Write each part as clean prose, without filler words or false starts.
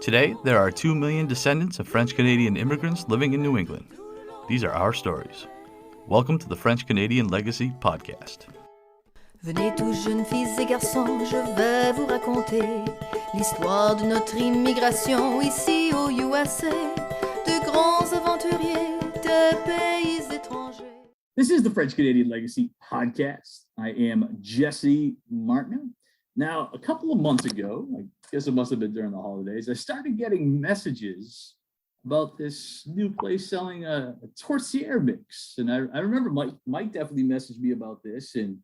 Today, there are 2 million descendants of French-Canadian immigrants living in New England. These are our stories. Welcome to the French-Canadian Legacy Podcast. Venez tous jeunes filles et garçons, je vais vous raconter l'histoire de notre immigration ici au USA, de grands aventuriers de pays étrangers. This is the French-Canadian Legacy Podcast. I am Jesse Martin. Now, a couple of months ago, I guess it must have been during the holidays, I started getting messages about this new place selling a tortilla mix. And I remember Mike definitely messaged me about this, and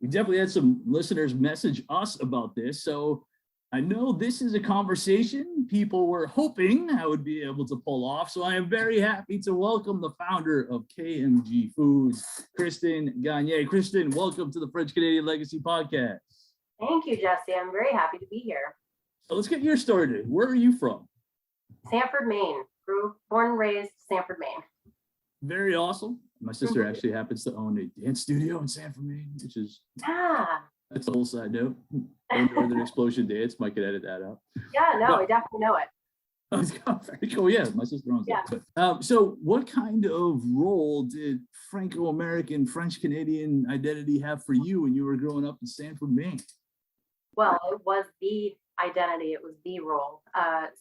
we definitely had some listeners message us about this. So I know this is a conversation people were hoping I would be able to pull off. So I am very happy to welcome the founder of KMG Foods, Kristen Gagné. Kristen, welcome to the French-Canadian Legacy Podcast. Thank you, Jesse. I'm very happy to be here. So let's get your story today. Where are you from? Sanford, Maine. Born and raised Sanford, Maine. Very awesome. My sister actually happens to own a dance studio in Sanford, Maine, which is that's a whole side note. Northern Explosion Dance. Mike could edit that out. Yeah, no, I definitely know it. Very cool. Yeah, my sister owns that. So what kind of role did Franco-American, French-Canadian identity have for you when you were growing up in Sanford, Maine? Well, it was the identity. It was the role.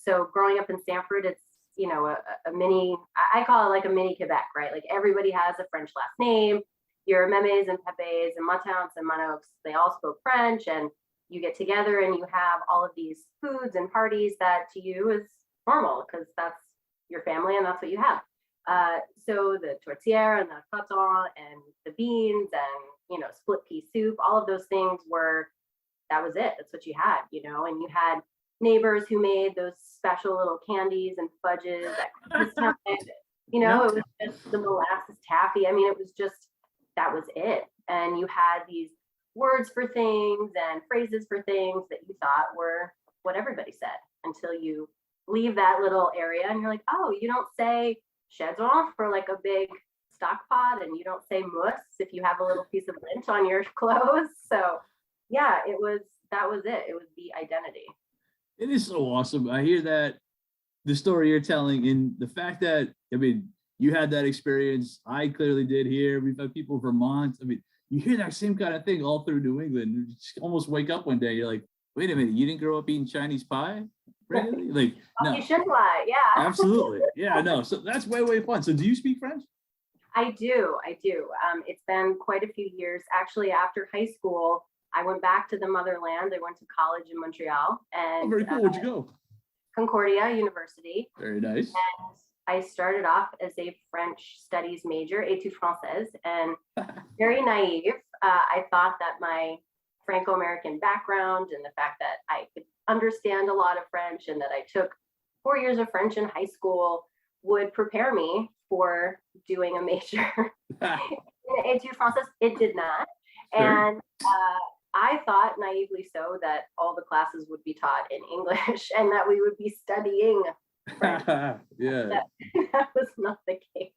So growing up in Sanford, it's, you know, a mini, I call it like a mini Quebec, right? Like everybody has a French last name. Your Memes and Pepes and Matins and Manox, they all spoke French, and you get together and you have all of these foods and parties that to you is normal because that's your family and that's what you have. So the tortilla and the coton and the beans and, you know, split pea soup, all of those things that was it. That's what you had, you know, and you had neighbors who made those special little candies and fudges at Christmas time. You know, it was just the molasses taffy. I mean, it was just, that was it. And you had these words for things and phrases for things that you thought were what everybody said until you leave that little area and you're like, oh, you don't say chedron for like a big stock pot, and you don't say mousse if you have a little piece of lint on your clothes. So yeah, that was it. It was the identity. It is so awesome. I hear that, the story you're telling, and the fact that, I mean, you had that experience. I clearly did here. We've had people from Vermont. I mean, you hear that same kind of thing all through New England. You just almost wake up one day, you're like, wait a minute, you didn't grow up eating Chinese pie? Really? Like, no. You should lie, yeah. Absolutely. Yeah, no. So that's way fun. So do you speak French? I do. It's been quite a few years. Actually, after high school, I went back to the motherland. I went to college in Montreal. And very cool. Where'd you go? Concordia University. Very nice. And I started off as a French studies major, études françaises, and very naive. I thought that my Franco-American background and the fact that I could understand a lot of French and that I took 4 years of French in high school would prepare me for doing a major in études françaises. It did not. And I thought naively so that all the classes would be taught in English and that we would be studying French. Yeah. That was not the case.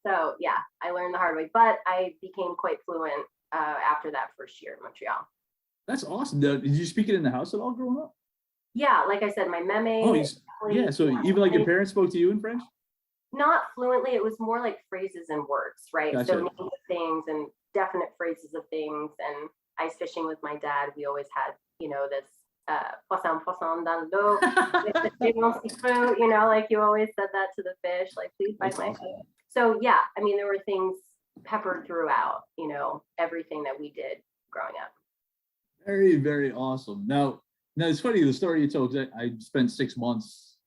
So yeah, I learned the hard way, but I became quite fluent after that first year in Montreal. That's awesome. Did you speak it in the house at all growing up? Yeah, like I said, my meme. Oh, so even like your parents spoke to you in French? Not fluently. It was more like phrases and words, right? Gotcha. So names of things and definite phrases of things. And ice fishing with my dad, we always had, you know, this poisson dans l'eau, you know, like you always said that to the fish, like, please bite my head. So yeah, I mean, there were things peppered throughout, you know, everything that we did growing up. Very, very awesome. Now it's funny, the story you told, because I spent 6 months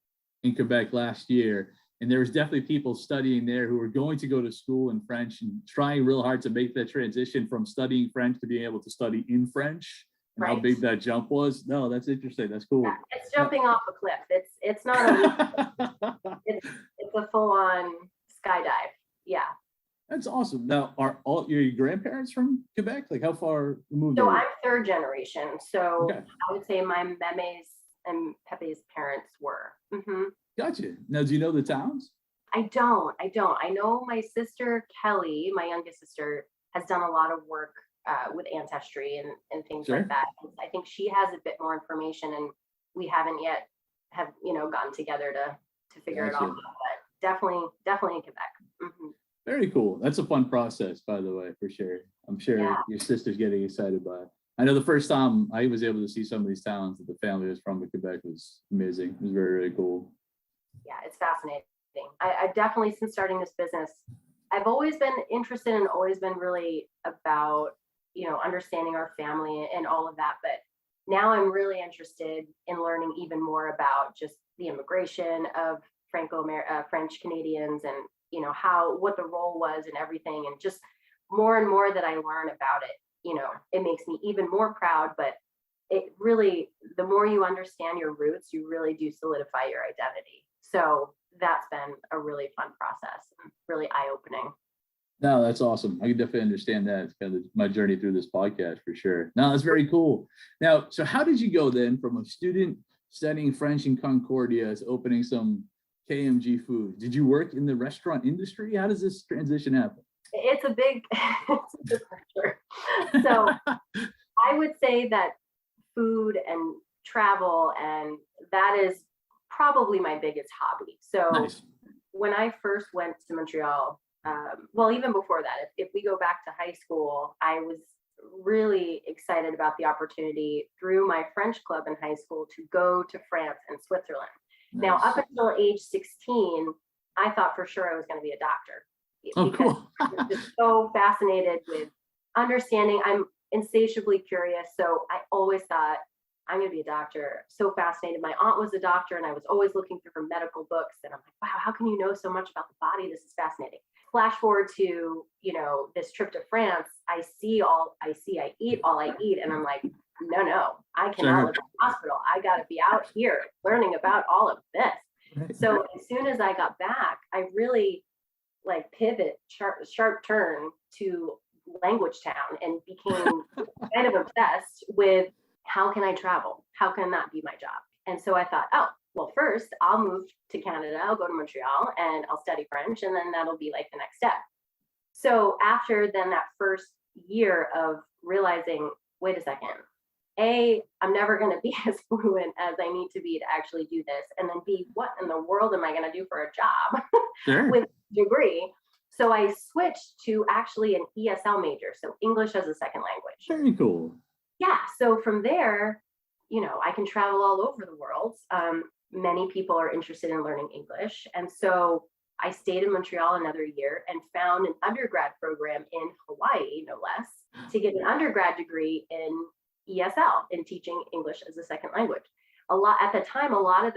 in Quebec last year, and there was definitely people studying there who were going to go to school in French and trying real hard to make that transition from studying French to being able to study in French. And right. How big that jump was. No, that's interesting. That's cool. Yeah, it's jumping off a cliff. It's not it's a full-on skydive. Yeah. That's awesome. Now, are all your grandparents from Quebec? Like, how far removed? So I'm third generation. So okay. I would say my Memes and Pepe's parents were. Mm-hmm. Gotcha. Now, do you know the towns? I don't. I know my sister Kelly, my youngest sister, has done a lot of work with ancestry and things like that. I think she has a bit more information, and we haven't yet have, gotten together to figure it all Gotcha. out. But definitely in Quebec. Mm-hmm. Very cool. That's a fun process, by the way, for sure. I'm sure your sister's getting excited by it. I know the first time I was able to see some of these towns that the family was from in Quebec was amazing. It was very, very cool. Yeah, it's fascinating. I definitely, since starting this business, I've always been interested and always been really about, understanding our family and all of that. But now I'm really interested in learning even more about just the immigration of French Canadians, and, what the role was and everything. And just more and more that I learn about it, it makes me even more proud. But it really, the more you understand your roots, you really do solidify your identity. So that's been a really fun process, really eye-opening. No, that's awesome. I can definitely understand that. It's kind of my journey through this podcast for sure. No, that's very cool. Now, so how did you go then from a student studying French in Concordia to opening some KMG Foods? Did you work in the restaurant industry? How does this transition happen? It's a big pressure. So I would say that food and travel, and that is probably my biggest hobby. So Nice. When I first went to Montreal, well, even before that, if we go back to high school, I was really excited about the opportunity through my French club in high school to go to France and Switzerland. Nice. Now, up until age 16, I thought for sure I was going to be a doctor. Oh, cool. I was just so fascinated with understanding. I'm insatiably curious. So I always thought I'm going to be a doctor. So fascinated. My aunt was a doctor, and I was always looking through her medical books. And I'm like, wow, how can you know so much about the body? This is fascinating. Flash forward to, this trip to France. I eat all I eat. And I'm like, no, I cannot live in a hospital. I got to be out here learning about all of this. Right. So as soon as I got back, I really pivot, sharp turn to Language Town, and became kind of obsessed with how can I travel? How can that be my job? And so I thought, oh, well, first I'll move to Canada. I'll go to Montreal and I'll study French, and then that'll be the next step. So after then that first year of realizing, wait a second, A, I'm never going to be as fluent as I need to be to actually do this. And then B, what in the world am I going to do for a job Sure. with a degree? So I switched to actually an ESL major, so English as a second language. Very cool. Yeah. So from there, I can travel all over the world. Many people are interested in learning English. And so I stayed in Montreal another year and found an undergrad program in Hawaii, no less, to get an undergrad degree in ESL, in teaching English as a second language. At the time, a lot of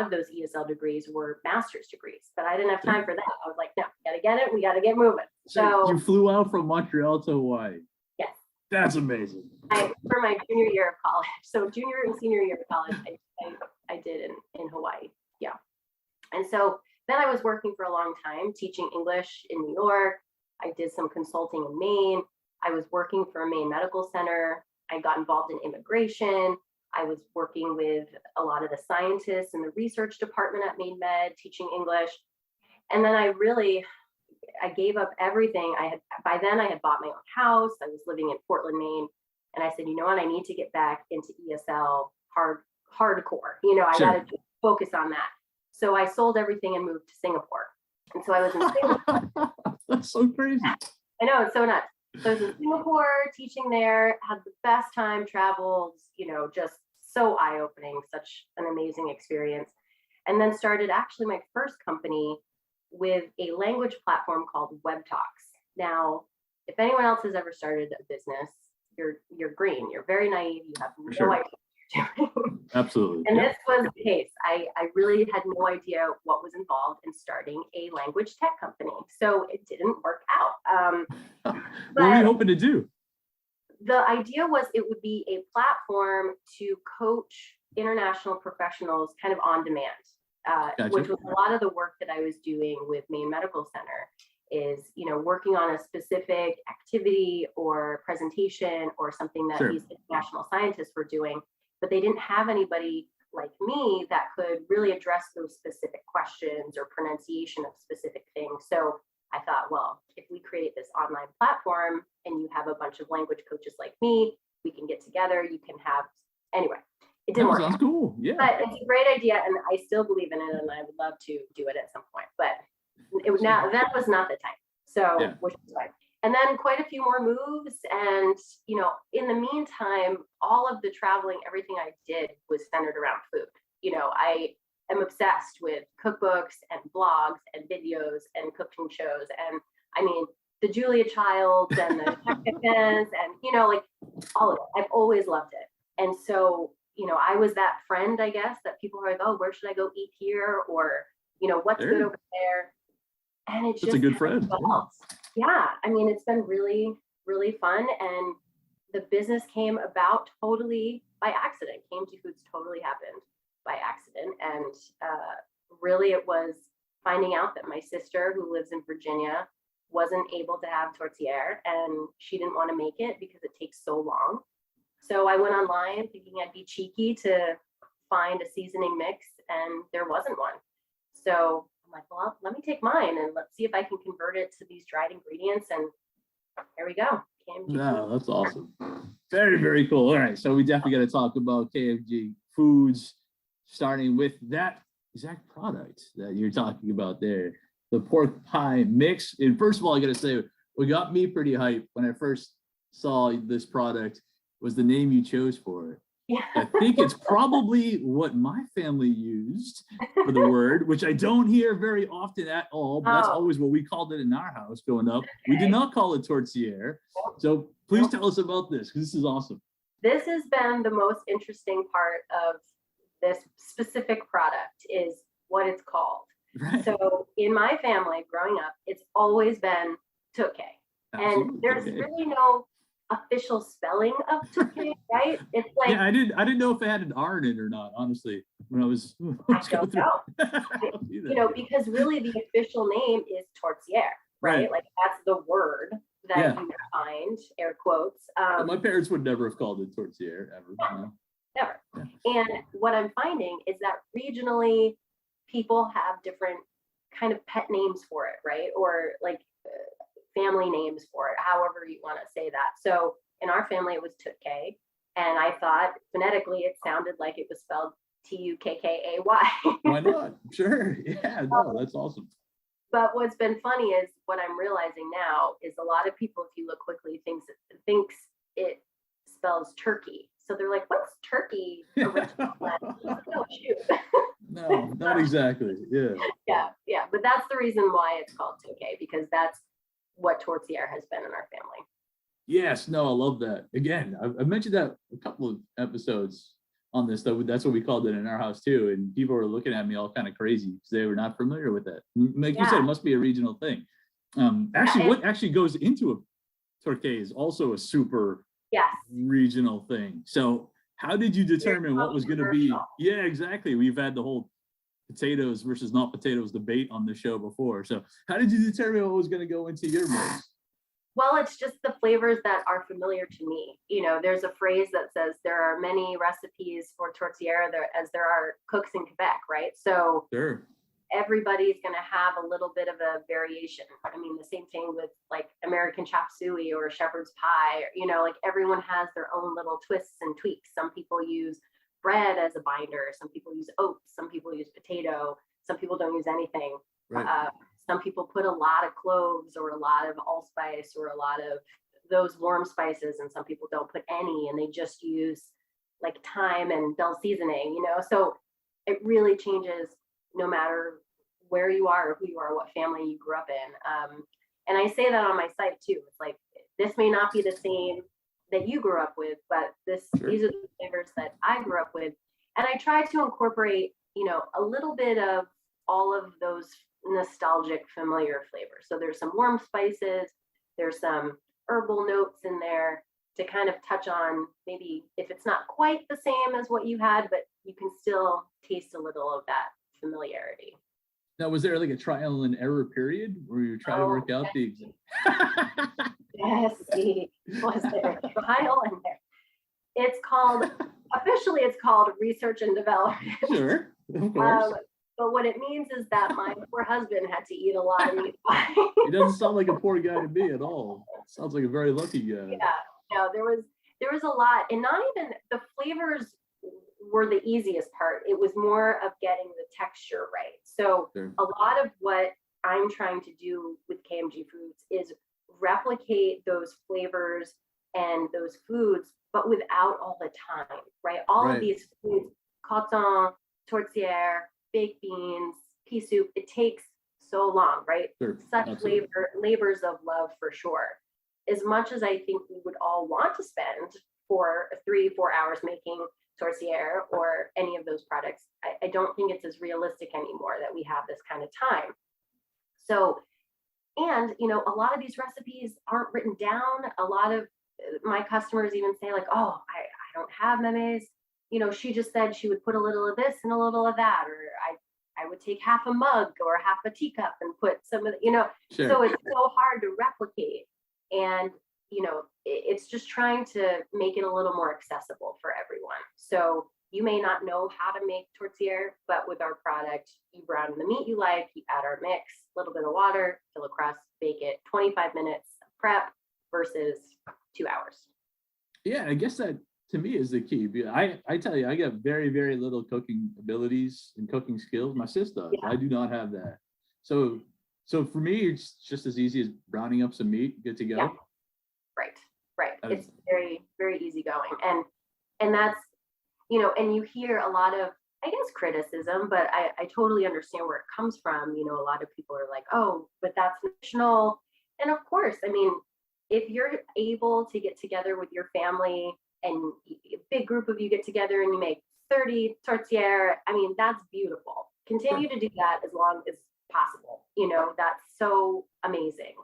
those ESL degrees were master's degrees, but I didn't have time for that. I was like, no, gotta get it. We gotta get moving. So you flew out from Montreal to Hawaii. Yes. That's amazing. For my junior year of college. So junior and senior year of college, I did in Hawaii. Yeah. And so then I was working for a long time teaching English in New York. I did some consulting in Maine. I was working for a Maine medical center. I got involved in immigration. I was working with a lot of the scientists in the research department at Maine Med, teaching English. And then I gave up everything. By then I had bought my own house. I was living in Portland, Maine. And I said, you know what? I need to get back into ESL hardcore. I got to focus on that. So I sold everything and moved to Singapore. And so I was in Singapore. That's so crazy. I know, it's so nuts. So I was in Singapore teaching there, had the best time, traveled, just so eye-opening, such an amazing experience. And then started actually my first company with a language platform called Web Talks. Now, if anyone else has ever started a business, you're green, you're very naive, you have no idea what you're doing. Absolutely. And this was the case. I really had no idea what was involved in starting a language tech company. So it didn't work out. What were you hoping to do? The idea was it would be a platform to coach international professionals kind of on demand, Gotcha. which was a lot of the work that I was doing with Maine Medical Center is, working on a specific activity or presentation or something that these international scientists were doing, but they didn't have anybody like me that could really address those specific questions or pronunciation of specific things. So I thought, well, if we create this online platform and you have a bunch of language coaches like me, we can get together, you can have, anyway, It didn't work. Sounds cool. Yeah. But it's a great idea, and I still believe in it, and I would love to do it at some point. But that was not the time. So, which is fine. And then quite a few more moves. And, in the meantime, all of the traveling, everything I did was centered around food. I am obsessed with cookbooks and blogs and videos and cooking shows. And I mean, the Julia Childs and the Chickens and, like all of it. I've always loved it. And so, I was that friend, I guess, that people are like, oh, where should I go eat here? Or, what's good over there? And it's just a good friend. Yeah. I mean, it's been really, really fun. And the business came about totally by accident. KMG Foods totally happened by accident. And really it was finding out that my sister, who lives in Virginia, wasn't able to have tourtière, and she didn't want to make it because it takes so long. So I went online thinking I'd be cheeky to find a seasoning mix, and there wasn't one. So I'm like, well, let me take mine and let's see if I can convert it to these dried ingredients. And there we go. No, that's awesome. Very, very cool. All right. So we definitely got to talk about KMG Foods, starting with that exact product that you're talking about there, the pork pie mix. And first of all, I got to say, what got me pretty hyped when I first saw this product was the name you chose for it. Yeah. I think it's probably what my family used for the word, which I don't hear very often at all, but that's always what we called it in our house growing up. We did not call it tourtière. So please tell us about this, because this is awesome. This has been the most interesting part of this specific product is what it's called. Right. So in my family growing up, it's always been Tukkay. And there's really no official spelling of Tukkay, right? It's like, yeah, I didn't know if it had an R in it or not, honestly, when I was I don't know. Because really the official name is tourtière, right? Like that's the word that you find, air quotes. My parents would never have called it tourtière ever. Never. Yeah. And what I'm finding is that regionally people have different kind of pet names for it, right? Or like family names for it, however you want to say that. So in our family, it was Tukkay. And I thought phonetically it sounded like it was spelled Tukkay. Why not? Sure. Yeah, no, that's awesome. But what's been funny is what I'm realizing now is a lot of people, if you look quickly, thinks it spells turkey. So they're like, what's turkey? Oh, shoot. No, not exactly. Yeah. Yeah. But that's the reason why it's called Tukkay, because that's what tourtière has been in our family. Yes, no, I love that. Again, I mentioned that a couple of episodes on this, though. That's what we called it in our house too. And people were looking at me all kind of crazy because they were not familiar with that. Like you said, it must be a regional thing. What actually goes into a Tukkay is also a super regional thing. So how did you determine what was going to be? Yeah, exactly. We've had the whole potatoes versus not potatoes debate on the show before. So how did you determine what was going to go into your mix? Well, it's just the flavors that are familiar to me. There's a phrase that says there are many recipes for tourtière as there are cooks in Quebec, right? So everybody's going to have a little bit of a variation. I mean, the same thing with like American chop suey or shepherd's pie, like everyone has their own little twists and tweaks. Some people use bread as a binder. Some people use oats. Some people use potato. Some people don't use anything. Right. Some people put a lot of cloves or a lot of allspice or a lot of those warm spices, and some people don't put any, and they just use like thyme and bell seasoning, So it really changes no matter where you are or who you are, what family you grew up in. And I say that on my site too. It's like, this may not be the same that you grew up with, but these are the flavors that I grew up with. And I try to incorporate, a little bit of all of those nostalgic, familiar flavors. So there's some warm spices, there's some herbal notes in there to kind of touch on maybe if it's not quite the same as what you had, but you can still taste a little of that familiarity. Now, was there like a trial and error period where you try to work out the Yes, was there a trial and there? Officially it's called research and development. Sure, of course. But what it means is that my poor husband had to eat a lot of meat pie. He doesn't sound like a poor guy to me at all. Sounds like a very lucky guy. Yeah, no, there was a lot, and not even the flavors were the easiest part. It was more of getting the texture right. So Sure. a lot of what I'm trying to do with KMG Foods is replicate those flavors and those foods, but without all the time, right? All of these foods, coton, tourtière, baked beans, pea soup, it takes so long, right? Sure. Such Absolutely. labors of love for sure. As much as I think we would all want to spend for 3-4 hours making tourtière or any of those products, I don't think it's as realistic anymore that we have this kind of time. So, and a lot of these recipes aren't written down. A lot of my customers even say like, oh, I don't have memes. She just said she would put a little of this and a little of that, or I would take half a mug or half a teacup and put some of the, Sure. So it's so hard to replicate. And, it's just trying to make it a little more accessible for everyone. So you may not know how to make tourtière, but with our product, you brown the meat you like, you add our mix, a little bit of water, fill a crust, bake it, 25 minutes prep versus 2 hours. Yeah, I guess that to me is the key. I tell you, I got very, very little cooking abilities and cooking skills. My sis does. Yeah. I do not have that. So for me, it's just as easy as browning up some meat, good to go. Yeah. Right. It's very, very easy going. And that's, and you hear a lot of, I guess, criticism, but I totally understand where it comes from. A lot of people are like, oh, but that's national. And of course, I mean, if you're able to get together with your family and a big group of you get together and you make 30 tourtière, I mean, that's beautiful. Continue to do that as long as possible. That's so amazing.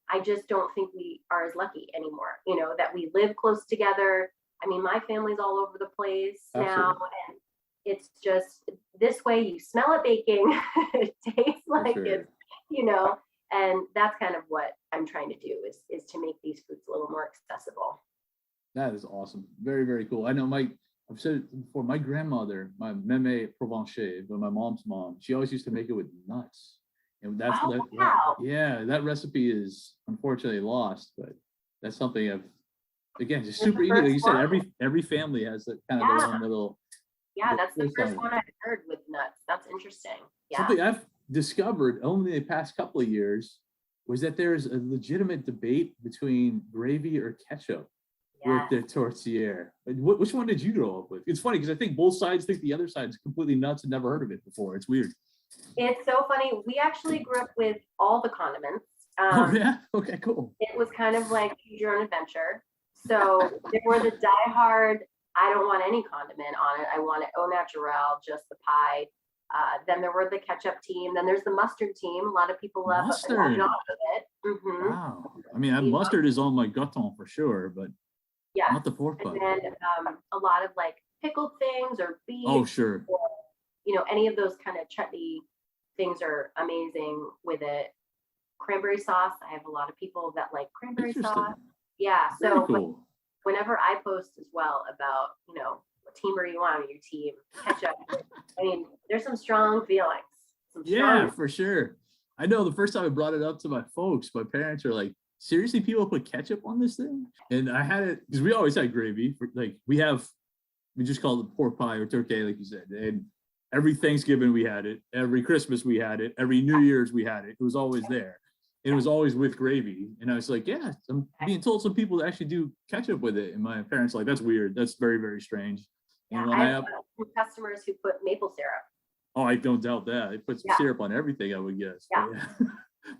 I just don't think we are as lucky anymore, that we live close together. I mean, my family's all over the place now, and it's just this way you smell it baking. It tastes like it's, and that's kind of what I'm trying to do is to make these foods a little more accessible. That is awesome. Very, very cool. I know I've said it before, my grandmother, my meme Provençale, but my mom's mom, she always used to make it with nuts. And that's wow. That recipe is unfortunately lost, but that's something just super easy. Like you said, every family has that kind of their own little. Yeah, that's the first one I've heard with nuts. That's interesting. Yeah. Something I've discovered only the past couple of years was that there's a legitimate debate between gravy or ketchup with the tourtière. Which one did you grow up with? It's funny because I think both sides think the other side is completely nuts and never heard of it before. It's weird. It's so funny. We actually grew up with all the condiments. Oh yeah. Okay. Cool. It was kind of like choose your own adventure. So there were the diehard, I don't want any condiment on it. I want it au naturel, just the pie. Then there were the ketchup team. Then there's the mustard team. A lot of people love mustard. It. Mm-hmm. Wow. I mean, mustard is on my gâteau for sure, but not the pork butt. And then a lot of like pickled things or beef. Oh, sure. Or, any of those kind of chutney things are amazing with it. Cranberry sauce. I have a lot of people that like cranberry sauce. Yeah. Very So cool. whenever I post as well about, what team are you on your team, ketchup, I mean, there's some strong feelings. For sure. I know the first time I brought it up to my folks, my parents are like, seriously, people put ketchup on this thing? And I had it because we always had gravy. We just call it pork pie or turkey, like you said. And every Thanksgiving we had it. Every Christmas we had it. Every New Year's we had it. It was always there. And it was always with gravy. And I was like, yeah, I'm being told some people actually do ketchup with it. And my parents are like, that's weird. That's very, very strange. Yeah, I have some customers who put maple syrup. Oh, I don't doubt that. They put some syrup on everything, I would guess.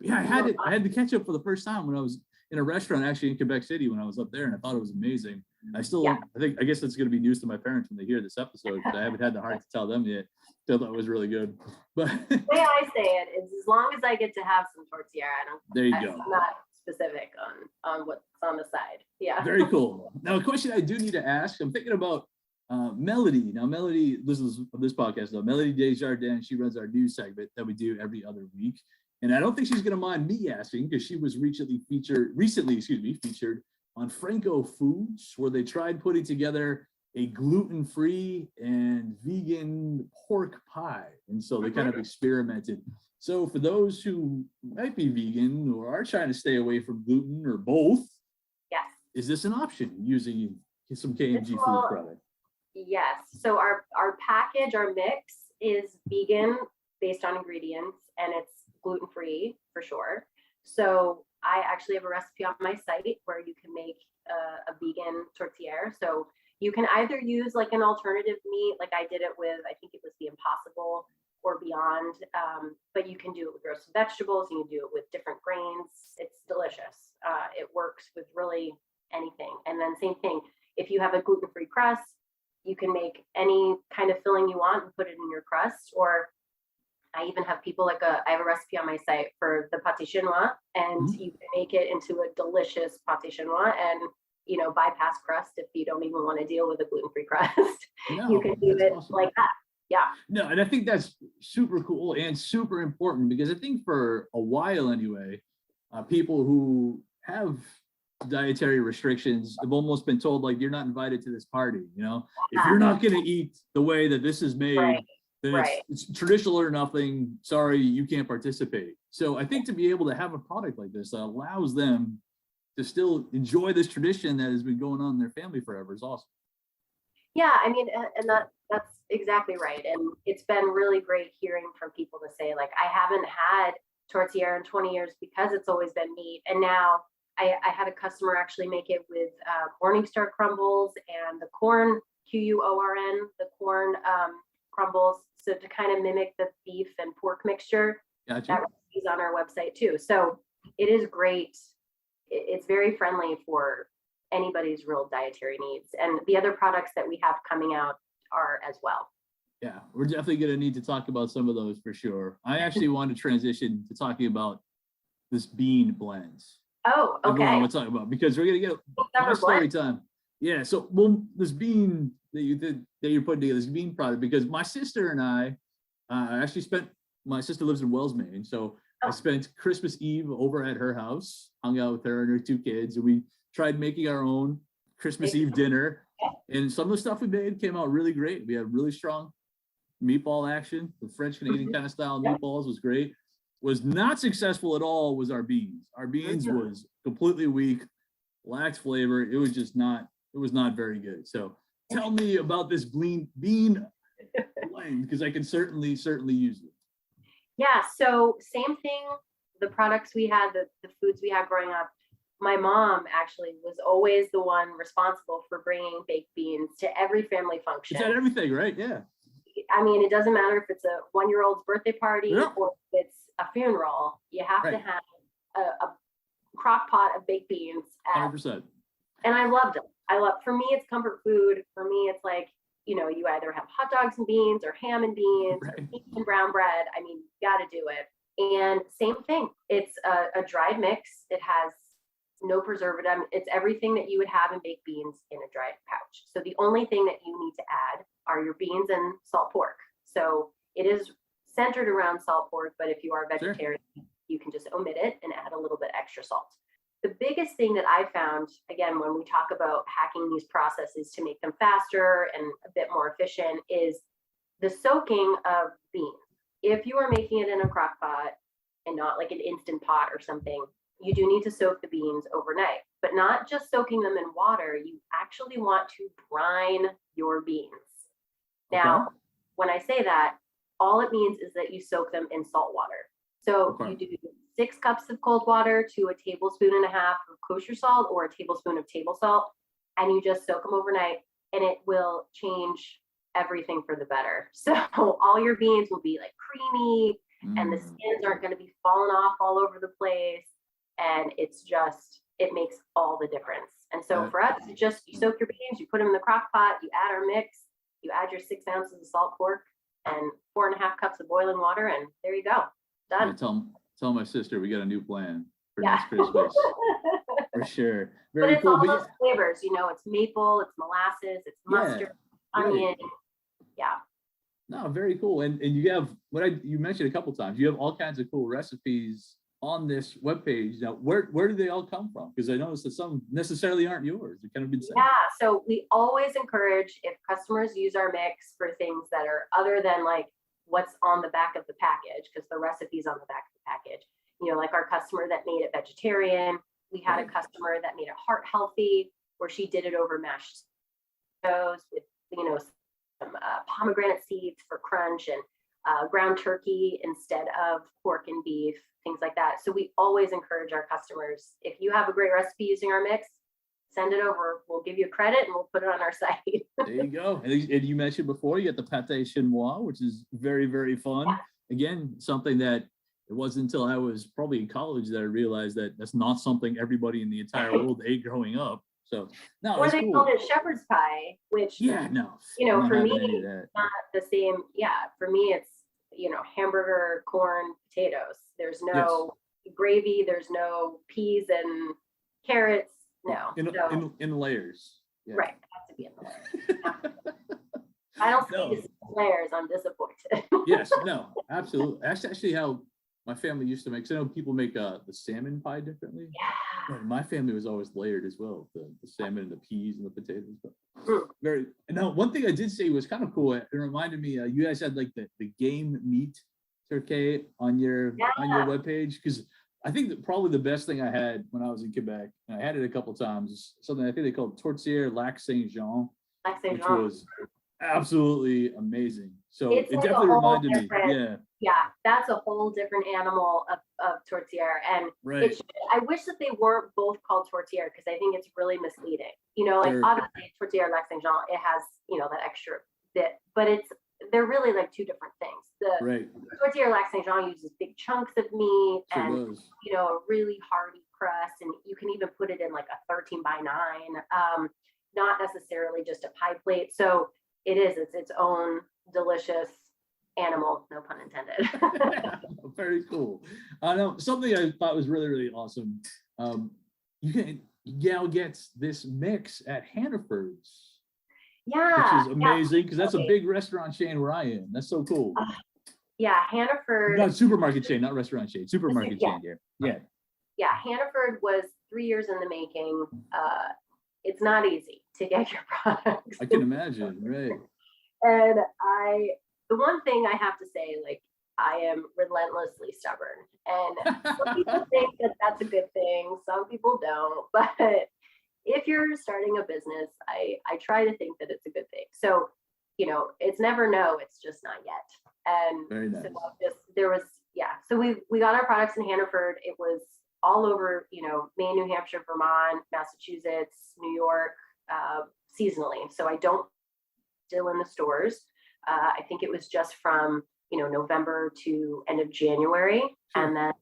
Yeah. I had the ketchup for the first time when I was in a restaurant actually in Quebec City when I was up there, and I thought it was amazing. I guess that's going to be news to my parents when they hear this episode, because I haven't had the heart to tell them yet. Still thought it was really good. But the way I say it is, as long as I get to have some tourtière, I'm not specific on what's on the side. Yeah. Very cool. Now, a question I do need to ask, I'm thinking about Melody. Now, Melody listens to this podcast, though. Melody Desjardins, she runs our news segment that we do every other week. And I don't think she's going to mind me asking, because she was recently featured on Franco Foods, where they tried putting together a gluten-free and vegan pork pie. And so they kind of experimented. So for those who might be vegan or are trying to stay away from gluten or both, is this an option using some KMG food product? Yes. So our package, our mix is vegan based on ingredients, and it's gluten-free for sure. So I actually have a recipe on my site where you can make a vegan tortilla. So you can either use like an alternative meat, like I did it with, I think it was the Impossible or Beyond, but you can do it with roasted vegetables. You can do it with different grains. It's delicious. It works with really anything. And then same thing, if you have a gluten-free crust, you can make any kind of filling you want and put it in your crust. Or I even have people I have a recipe on my site for the pâté chinois, and you can make it into a delicious pâté chinois and, bypass crust if you don't even want to deal with a gluten-free crust. No, you can do it awesome. like that. Yeah. No, and I think that's super cool and super important, because I think for a while anyway, people who have dietary restrictions have almost been told, like, you're not invited to this party. If you're not going to eat the way that this is made, Right. then Right. it's traditional or nothing. Sorry, you can't participate. So I think to be able to have a product like this that allows them to still enjoy this tradition that has been going on in their family forever is awesome. Yeah, I mean, and that's exactly right. And it's been really great hearing from people to say, like, I haven't had tortilla in 20 years because it's always been meat. And now I had a customer actually make it with Morningstar crumbles and the corn, QUORN, the corn crumbles. So to kind of mimic the beef and pork mixture. Gotcha. That recipe's on our website too. So it is great. It's very friendly for anybody's real dietary needs. And the other products that we have coming out are as well. Yeah, we're definitely going to need to talk about some of those for sure. I actually want to transition to talking about this bean blends. Oh, okay. I want to talk about, because we're going to get my story time. Yeah, so this bean that you're putting together, this bean product, because my sister and I actually my sister lives in Wells, Maine, so I spent Christmas Eve over at her house, hung out with her and her two kids, and we tried making our own Christmas Eve dinner. And some of the stuff we made came out really great. We had really strong meatball action. The French Canadian kind of style meatballs was great. Was not successful at all was our beans. Our beans was completely weak, lacked flavor. It was not very good. So tell me about this bean blend, because I can certainly use it. Yeah, so same thing, the products we had, the foods we had growing up. My mom actually was always the one responsible for bringing baked beans to every family function. It's at everything, right? Yeah. I mean, it doesn't matter if it's a 1-year-old's birthday party or if it's a funeral, you have to have a crock pot of baked beans. 100%. And I loved them. For me, it's comfort food. For me, it's like, you either have hot dogs and beans or ham and beans or beans and brown bread. I mean, you got to do it. And same thing. It's a dried mix. It has no preservative. It's everything that you would have in baked beans in a dried pouch. So the only thing that you need to add are your beans and salt pork. So it is centered around salt pork, but if you are vegetarian, you can just omit it and add a little bit extra salt. The biggest thing that I found, again, when we talk about hacking these processes to make them faster and a bit more efficient, is the soaking of beans. If you are making it in a crock pot and not like an instant pot or something, you do need to soak the beans overnight, but not just soaking them in water. You actually want to brine your beans. Now, when I say that, all it means is that you soak them in salt water. So you do 6 cups of cold water to a tablespoon and a half of kosher salt or a tablespoon of table salt, and you just soak them overnight, and it will change everything for the better. So all your beans will be like creamy, and the skins aren't going to be falling off all over the place. And it makes all the difference. And so for us, it's just, you soak your beans, you put them in the crock pot, you add our mix, you add your 6 ounces of salt pork and 4.5 cups of boiling water, and there you go. Done. Yeah, tell my sister we got a new plan for next Christmas. For sure. Very but it's cool. all those flavors, it's maple, it's molasses, it's mustard, onion. Yeah. No, very cool. And you have you mentioned a couple times, you have all kinds of cool recipes on this webpage. Now, where do they all come from? Because I noticed that some necessarily aren't yours. They've kind of been sent. Yeah, so we always encourage, if customers use our mix for things that are other than like what's on the back of the package, because the recipe's on the back of the package. Like our customer that made it vegetarian. We had a customer that made it heart healthy, where she did it over mashed potatoes with some pomegranate seeds for crunch, and ground turkey instead of pork and beef, things like that. So we always encourage our customers, if you have a great recipe using our mix, send it over. We'll give you credit and we'll put it on our site. There you go. And you mentioned before, you got the pâté chinois, which is very, very fun. Yeah. Again, something that it wasn't until I was probably in college that I realized that that's not something everybody in the entire world ate growing up. So no, or they cool. called it shepherd's pie, which for me, not the same. Yeah, for me, it's hamburger, corn, potatoes. There's no gravy. There's no peas and carrots. No, in layers. Yeah. Right, it has to be in the layers. I don't see this layers. I'm disappointed. Yes, no, absolutely. That's actually how my family used to make. So I know people make the salmon pie differently. Yeah. But my family was always layered as well. The salmon and the peas and the potatoes. But very. And now one thing I did say was kind of cool. It reminded me. You guys had like the game meat Tukkay on your webpage, because I think that probably the best thing I had when I was in Quebec, and I had it a couple times, is something I think they called Tourtière Lac Saint Jean, which was absolutely amazing. So it like definitely reminded me. Yeah, that's a whole different animal of tourtière. And I wish that they weren't both called tourtière, because I think it's really misleading. Obviously Tourtière Lac Saint Jean, it has, that extra bit, but they're really like two different things. The Tourtière Lac Saint Jean uses big chunks of meat and a really hearty crust, and you can even put it in like a 13x9, not necessarily just a pie plate. So it's its own delicious animal, no pun intended. Very cool. Something I thought was really, really awesome. Gal gets this mix at Hannaford's. Yeah, which is amazing, because that's a big restaurant chain where I am. That's so cool. Hannaford. Not supermarket chain, not restaurant chain. Supermarket chain here. Yeah, Hannaford was 3 years in the making. It's not easy to get your products. I can imagine, right? And the one thing I have to say, like, I am relentlessly stubborn, and some people think that that's a good thing. Some people don't, but if you're starting a business, I try to think that it's a good thing. So, it's never no, it's just not yet. And very nice. So we got our products in Hannaford. It was all over, Maine, New Hampshire, Vermont, Massachusetts, New York, seasonally. So I don't still in the stores. I think it was just from, November to end of January. Sure. And then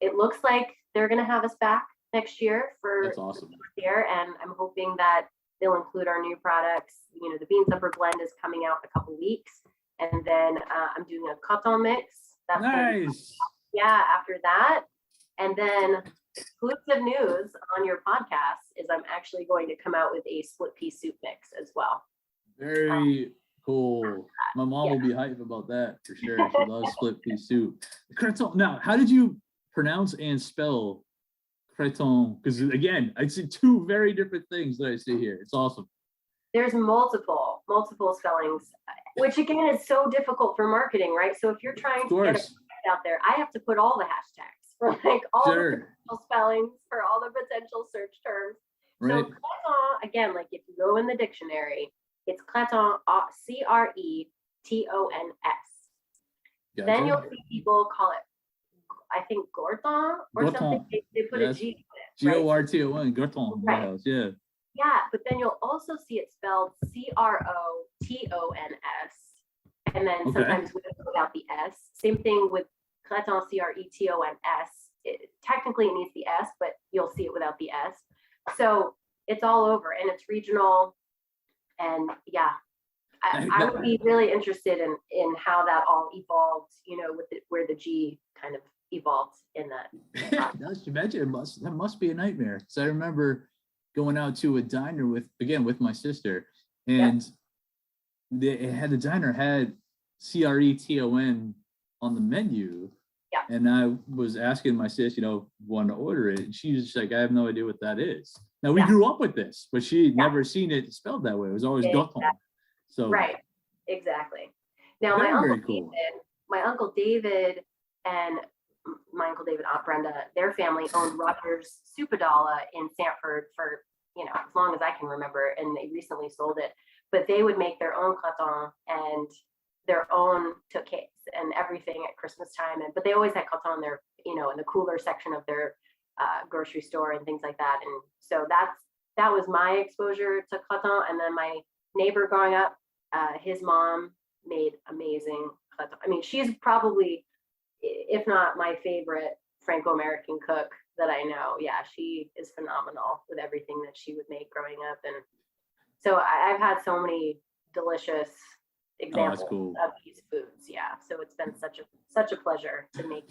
it looks like they're going to have us back next year for That's awesome. Year, and I'm hoping that they'll include our new products. The bean supper blend is coming out in a couple weeks, and then I'm doing a coton mix. That's nice. After that, and then exclusive news on your podcast is I'm actually going to come out with a split pea soup mix as well. Very cool. My mom will be hyped about that for sure. She loves split pea soup. Now, how did you pronounce and spell Creton? Because again, I see two very different things that I see here. It's awesome. There's multiple spellings, which again is so difficult for marketing, right? So if you're trying to get a product out there, I have to put all the hashtags for like all the potential spellings for all the potential search terms. Right. So Creton, again, like if you go in the dictionary, it's Creton, Creton's. Gotcha. Then you'll see people call it, I think, Gorton or something. They put a G in it. Right? Gorton, Gorton. Right. Yeah. Yeah, but then you'll also see it spelled Crotons, and then sometimes without the S. Same thing with Creton, Cretons. Technically, it needs the S, but you'll see it without the S. So it's all over, and it's regional. And I would be really interested in how that all evolved. With where the G kind of evolved in that. Just imagine that must be a nightmare. So I remember going out to a diner with my sister, and the diner had Creton on the menu. Yeah. And I was asking my sis, wanted to order it, and she was just like, I have no idea what that is. Now we grew up with this, but she'd never seen it spelled that way. It was always Gorton. So right, exactly. Now my uncle David and my uncle David, Aunt Brenda, their family owned Rogers Soupadala in Sanford for as long as I can remember, and they recently sold it. But they would make their own croton and their own tukkays and everything at Christmas time. But they always had croton in their, in the cooler section of their grocery store and things like that. And so that was my exposure to croton. And then my neighbor growing up, his mom made amazing croton. I mean, she's probably, if not my favorite Franco-American cook that I know. Yeah, she is phenomenal with everything that she would make growing up. And so I've had so many delicious examples of these foods. Yeah, so it's been such a pleasure to make.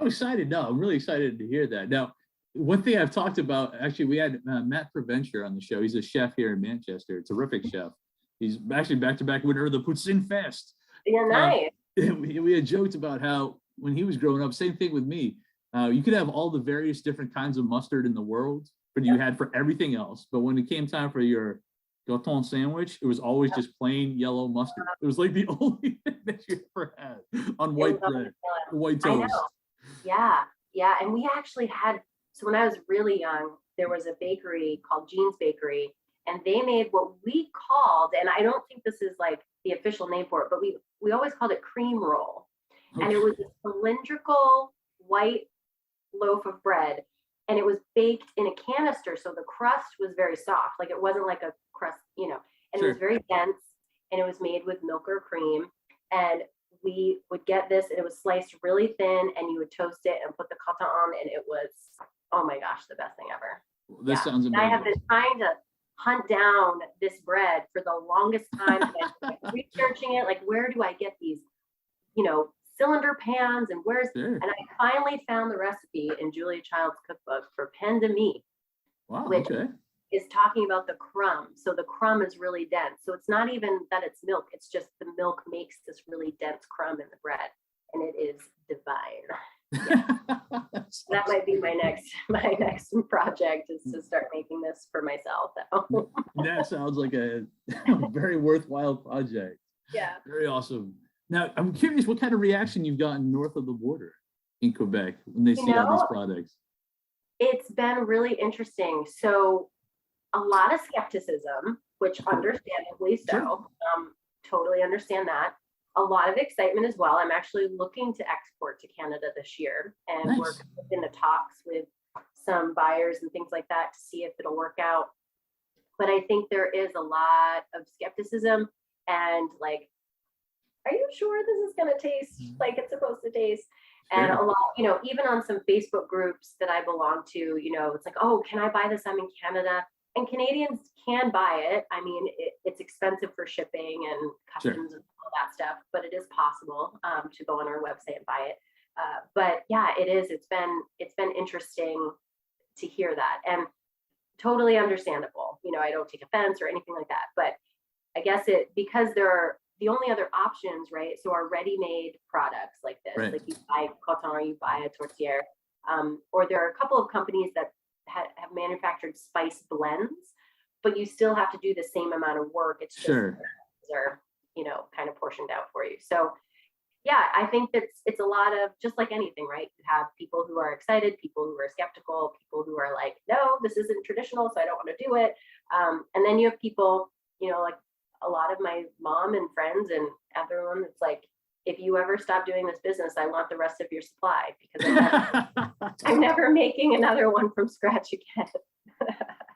I'm excited. No, I'm really excited to hear that. Now, one thing I've talked about, actually, we had Matt Provencher on the show. He's a chef here in Manchester, a terrific chef. He's actually back-to-back winner of the Poutine Fest. Yeah, nice. We had joked about how when he was growing up, same thing with me. You could have all the various different kinds of mustard in the world, but you had for everything else. But when it came time for your gratin sandwich, it was always just plain yellow mustard. It was like the only thing that you ever had on white bread, white toast. I know. Yeah. And we actually had, so when I was really young, there was a bakery called Jean's Bakery, and they made what we called, and I don't think this is like the official name for it, but we always called it cream roll. Okay. And it was a cylindrical white loaf of bread, and it was baked in a canister, so the crust was very soft. Like it wasn't like a crust, and It was very dense, and it was made with milk or cream. And we would get this, and it was sliced really thin, and you would toast it and put the croton on, and it was, oh my gosh, the best thing ever. This sounds amazing. I have been trying to hunt down this bread for the longest time. Researching it, like, where do I get these, cylinder pans, and and I finally found the recipe in Julia Child's cookbook for pain de mie, which is talking about the crumb. So the crumb is really dense. So it's not even that it's milk, it's just the milk makes this really dense crumb in the bread, and it is divine. Yeah. That might be my next project, is to start making this for myself. That sounds like a very worthwhile project. Yeah. Very awesome. Now, I'm curious what kind of reaction you've gotten north of the border in Quebec when they see all these products. It's been really interesting. So a lot of skepticism, which understandably so, totally understand that. A lot of excitement as well. I'm actually looking to export to Canada this year, and we're in the talks with some buyers and things like that to see if it'll work out. But I think there is a lot of skepticism and like, are you sure this is going to taste like it's supposed to taste? And a lot, even on some Facebook groups that I belong to, it's like, oh, can I buy this? I'm in Canada. And Canadians can buy it. I mean, it's expensive for shipping and customs and all that stuff, but it is possible to go on our website and buy it. But yeah, it is. It's been interesting to hear that, and totally understandable. I don't take offense or anything like that. But I guess because there are the only other options, right? So are ready-made products like this, like you buy coton or you buy a tourtière, or there are a couple of companies that have manufactured spice blends, but you still have to do the same amount of work. It's just they're, kind of portioned out for you. So yeah, I think it's a lot of, just like anything, right? You have people who are excited, people who are skeptical, people who are like, no, this isn't traditional, so I don't want to do it. And then you have people, like a lot of my mom and friends and everyone that's like, if you ever stop doing this business, I want the rest of your supply, because I'm never making another one from scratch again.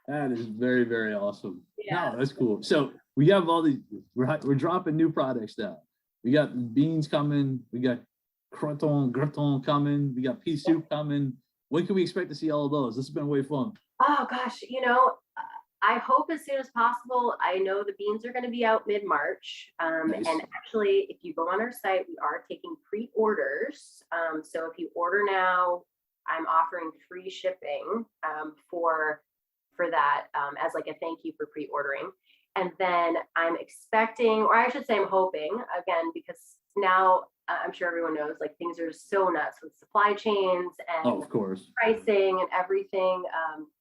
That is very, very awesome. Yeah. No, that's cool. So we have all these, we're dropping new products now. We got beans coming, we got gratin coming, we got pea soup coming. When can we expect to see all of those? This has been way fun. Oh gosh, I hope as soon as possible. I know the beans are going to be out mid-March. Nice. And actually, if you go on our site, we are taking pre-orders. So if you order now, I'm offering free shipping for that as like a thank you for pre-ordering. And then I'm expecting, or I should say I'm hoping, again, because now I'm sure everyone knows, like, things are so nuts with supply chains and of course, pricing and everything.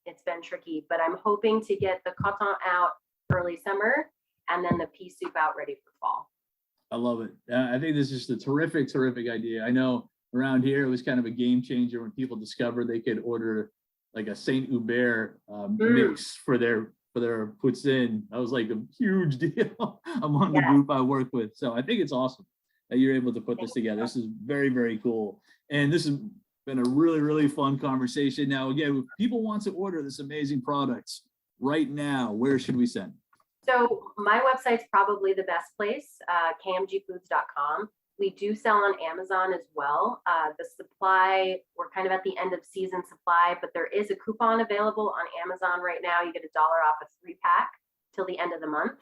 It's been tricky, but I'm hoping to get the coton out early summer and then the pea soup out ready for fall. I love it. I think this is just a terrific idea. I know around here it was kind of a game changer when people discovered they could order like a Saint Hubert mix for their poutine. That was like a huge deal among the group I work with. So I think it's awesome that you're able to put this together. This is very, very cool. And this has been a really, really fun conversation. Now, again, if people want to order this amazing products right now, where should we send? So my website's probably the best place, kmgfoods.com. We do sell on Amazon as well. The supply, we're kind of at the end of season supply, but there is a coupon available on Amazon right now. You get $1 off a 3-pack till the end of the month.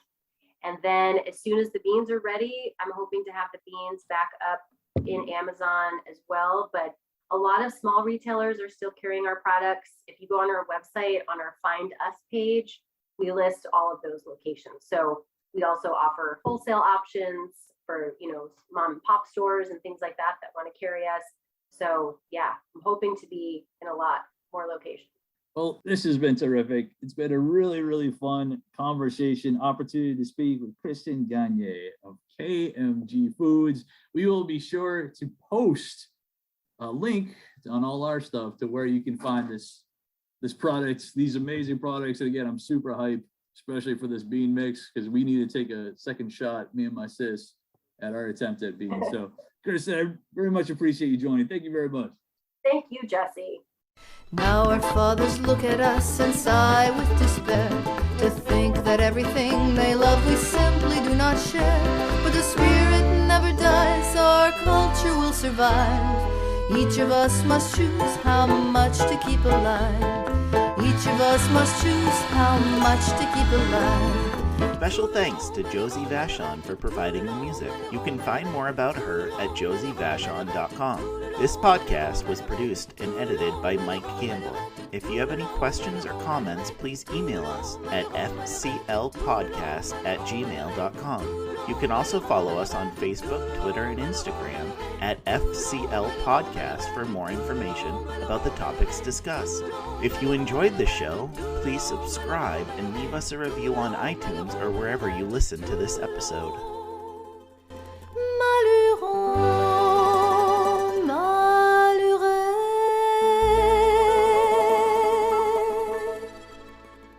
And then as soon as the beans are ready, I'm hoping to have the beans back up in Amazon as well. But a lot of small retailers are still carrying our products. If you go on our website, on our Find Us page, we list all of those locations. So we also offer wholesale options for, mom and pop stores and things like that want to carry us. So yeah, I'm hoping to be in a lot more locations. Well, this has been terrific. It's been a really, really fun conversation, opportunity to speak with Kristen Gagné of KMG Foods. We will be sure to post a link on all our stuff to where you can find this product, these amazing products. And again, I'm super hyped, especially for this bean mix, because we need to take a second shot, me and my sis, at our attempt at beans. So, Kristen, I very much appreciate you joining. Thank you very much. Thank you, Jesse. Now our fathers look at us and sigh with despair, to think that everything they love we simply do not share. But the spirit never dies, our culture will survive. Each of us must choose how much to keep alive. Each of us must choose how much to keep alive. Special thanks to Josie Vachon for providing the music. You can find more about her at josievachon.com. This podcast was produced and edited by Mike Campbell. If you have any questions or comments, please email us at fclpodcast@gmail.com. You can also follow us on Facebook, Twitter, and Instagram at FCL Podcast for more information about the topics discussed. If you enjoyed the show, please subscribe and leave us a review on iTunes or wherever you listen to this episode.